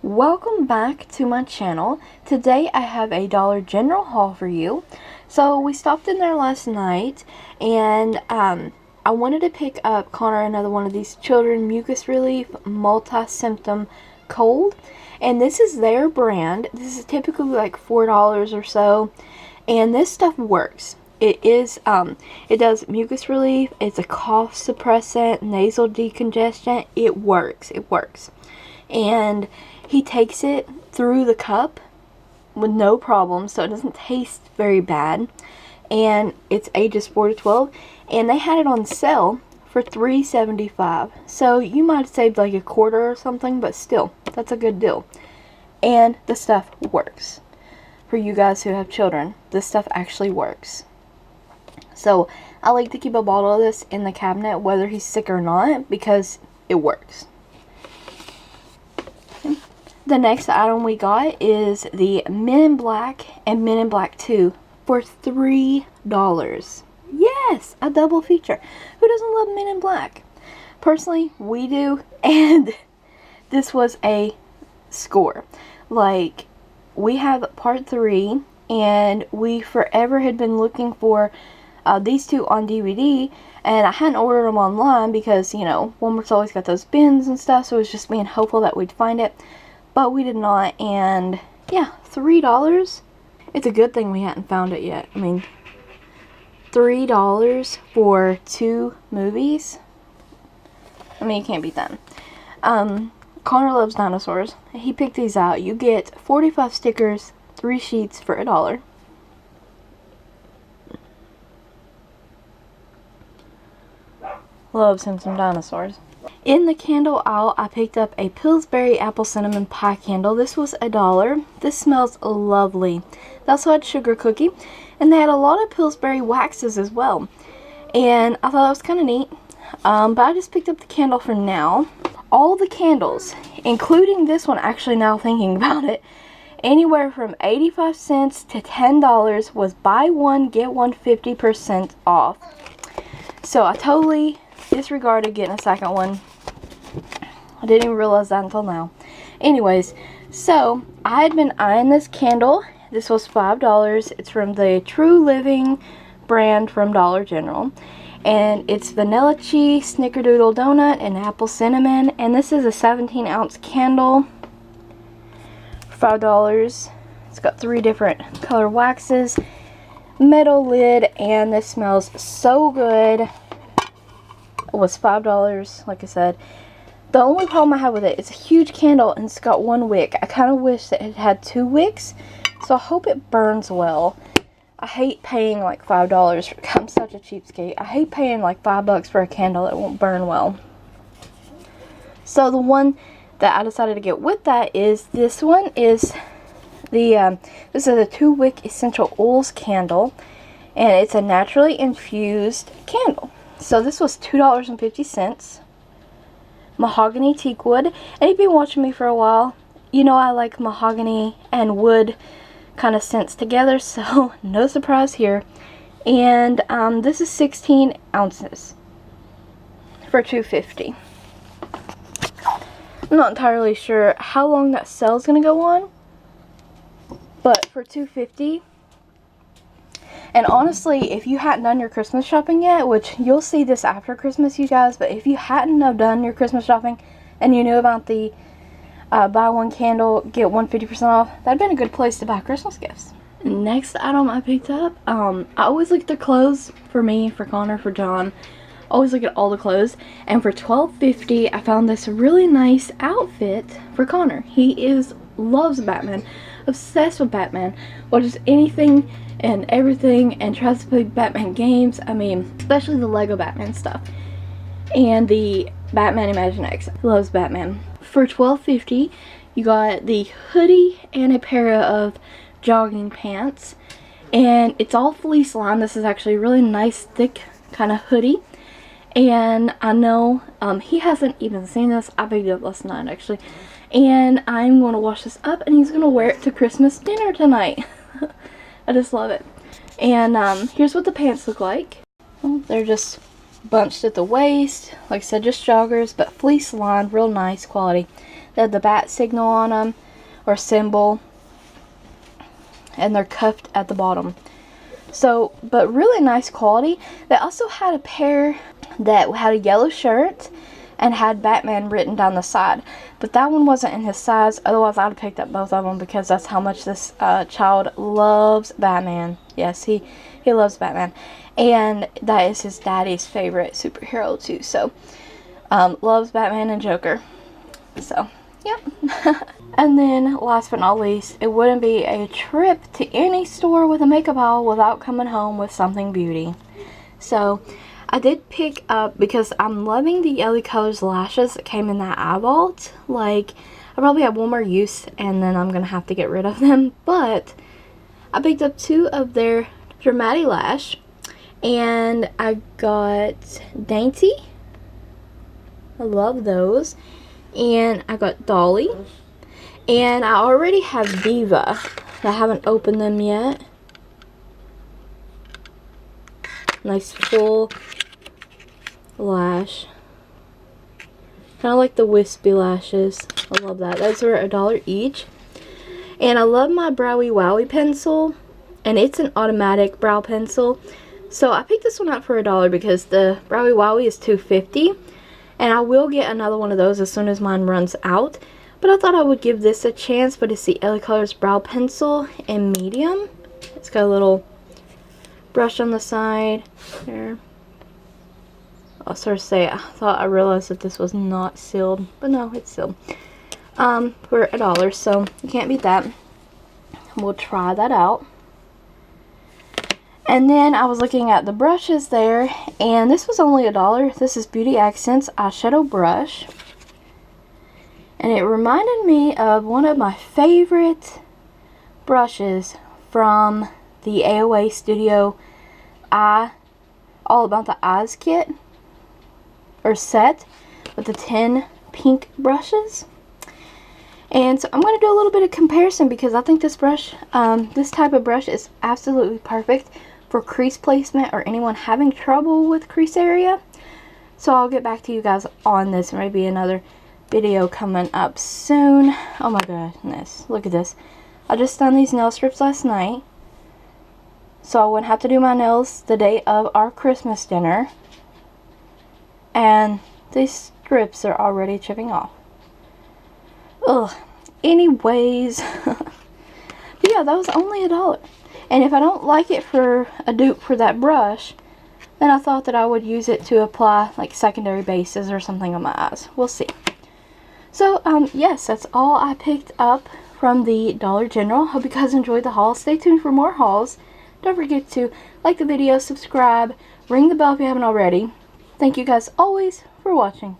Welcome back to my channel. Today I have a Dollar General haul for you. So we stopped in there last night and I wanted to pick up Connor another one of these children mucus relief multi-symptom cold, and this is their brand. This is typically like $4 or so, and this stuff works. It does mucus relief, it's a cough suppressant, nasal decongestant. It works. And he takes it through the cup with no problem, so it doesn't taste very bad. And it's ages 4 to 12, and they had it on sale for $3.75. So you might have saved like a quarter or something, but still, that's a good deal. And the stuff works. For you guys who have children, this stuff actually works. So I like to keep a bottle of this in the cabinet whether he's sick or not, because it works. The next item we got is the Men in Black and Men in Black 2 for $3. Yes, a double feature. Who doesn't love Men in Black? Personally, we do, and this was a score. Like, we have part 3, and we forever had been looking for these two on DVD, and I hadn't ordered them online because, you know, Walmart's always got those bins and stuff, so it was just being hopeful that we'd find it. But we did not, and yeah, $3. It's a good thing we hadn't found it yet. I mean, $3 for 2 movies. I mean, you can't beat that. Connor loves dinosaurs. He picked these out. You get 45 stickers, 3 sheets for $1. Loves him some dinosaurs. In the candle aisle, I picked up a Pillsbury Apple Cinnamon Pie candle. This was $1. This smells lovely. They also had sugar cookie, and they had a lot of Pillsbury waxes as well. And I thought that was kind of neat. But I just picked up the candle for now. All the candles, including this one, actually now thinking about it, anywhere from 85 cents to $10 was buy one, get one 50% off. So I totally disregarded getting a second one. I didn't even realize that until now. Anyways, so I had been eyeing this candle. This was $5. It's from the True Living brand from Dollar General. And it's vanilla cheese, snickerdoodle donut, and apple cinnamon. And this is a 17-ounce candle. $5. It's got 3 different color waxes, metal lid, and this smells so good. It was $5, like I said. The only problem I have with it, it's a huge candle and it's got 1 wick. I kind of wish that it had 2 wicks, so I hope it burns well. I hate paying like $5 I'm such a cheapskate. I hate paying like $5 for a candle that won't burn well. So the one that I decided to get with that is this one. Is the this is a 2-wick essential oils candle, and it's a naturally infused candle. So this was $2.50. Mahogany teak wood. And if you've been watching me for a while, you know I like mahogany and wood kind of scents together, so no surprise here. And this is 16 ounces for $2.50. I'm not entirely sure how long that sale's gonna go on, but for $2.50. And honestly, if you hadn't done your Christmas shopping yet, which you'll see this after Christmas, you guys, but if you hadn't have done your Christmas shopping and you knew about the buy one candle, get one 50% off, that'd been a good place to buy Christmas gifts. Next item I picked up, I always look at their clothes, for me, for Connor, for John. Always look at all the clothes, and for $12.50 I found this really nice outfit for Connor. He loves Batman, obsessed with Batman, watches anything and everything, and tries to play Batman games. I mean, especially the Lego Batman stuff and the Batman Imaginext. He loves Batman. For $12.50 you got the hoodie and a pair of jogging pants, and it's all fleece lined. This is actually a really nice thick kind of hoodie, and I know he hasn't even seen this. I picked it up last night actually, and I'm going to wash this up and he's going to wear it to Christmas dinner tonight. I just love it. And here's what the pants look like. They're just bunched at the waist. Like I said, just joggers, but fleece lined, real nice quality. They have the bat signal on them, or symbol, and they're cuffed at the bottom. So, but really nice quality. They also had a pair that had a yellow shirt and had Batman written down the side, but that one wasn't in his size. Otherwise I'd have picked up both of them, because that's how much this child loves Batman. Yes, he loves Batman, and that is his daddy's favorite superhero too. So loves Batman and Joker. So yep. And then last but not least, it wouldn't be a trip to any store with a makeup haul without coming home with something beauty. So I did pick up, because I'm loving the Ellie Colors lashes that came in that eye vault. Like, I probably have one more use and then I'm going to have to get rid of them. But I picked up 2 of their Dramatic Lash. And I got Dainty. I love those. And I got Dolly. And I already have Diva. I haven't opened them yet. Nice full lash. Kind of like the wispy lashes. I love that. Those were $1 each. And I love my Browy Wowie pencil. And it's an automatic brow pencil. So I picked this one up for $1 because the Browy Wowie is $2.50. And I will get another one of those as soon as mine runs out. But I thought I would give this a chance. But it's the Ellie Colors brow pencil in medium. It's got a little brush on the side there. I'll sort of say, I realized that this was not sealed, but no, it's sealed. For $1, so you can't beat that. We'll try that out. And then I was looking at the brushes there, and this was only $1. This is Beauty Accents eyeshadow brush, and it reminded me of one of my favorite brushes from the AOA Studio All About the Eyes kit, or set, with the 10 pink brushes. And so I'm going to do a little bit of comparison, because I think this brush, this type of brush is absolutely perfect for crease placement or anyone having trouble with crease area. So I'll get back to you guys on this, maybe another video coming up soon. Oh my goodness, look at this. I just done these nail strips last night, so I wouldn't have to do my nails the day of our Christmas dinner. And these strips are already chipping off. Ugh. Anyways. But yeah, that was only $1. And if I don't like it for a dupe for that brush, then I thought that I would use it to apply like secondary bases or something on my eyes. We'll see. So, yes, that's all I picked up from the Dollar General. Hope you guys enjoyed the haul. Stay tuned for more hauls. Don't forget to like the video, subscribe, ring the bell if you haven't already. Thank you guys always for watching.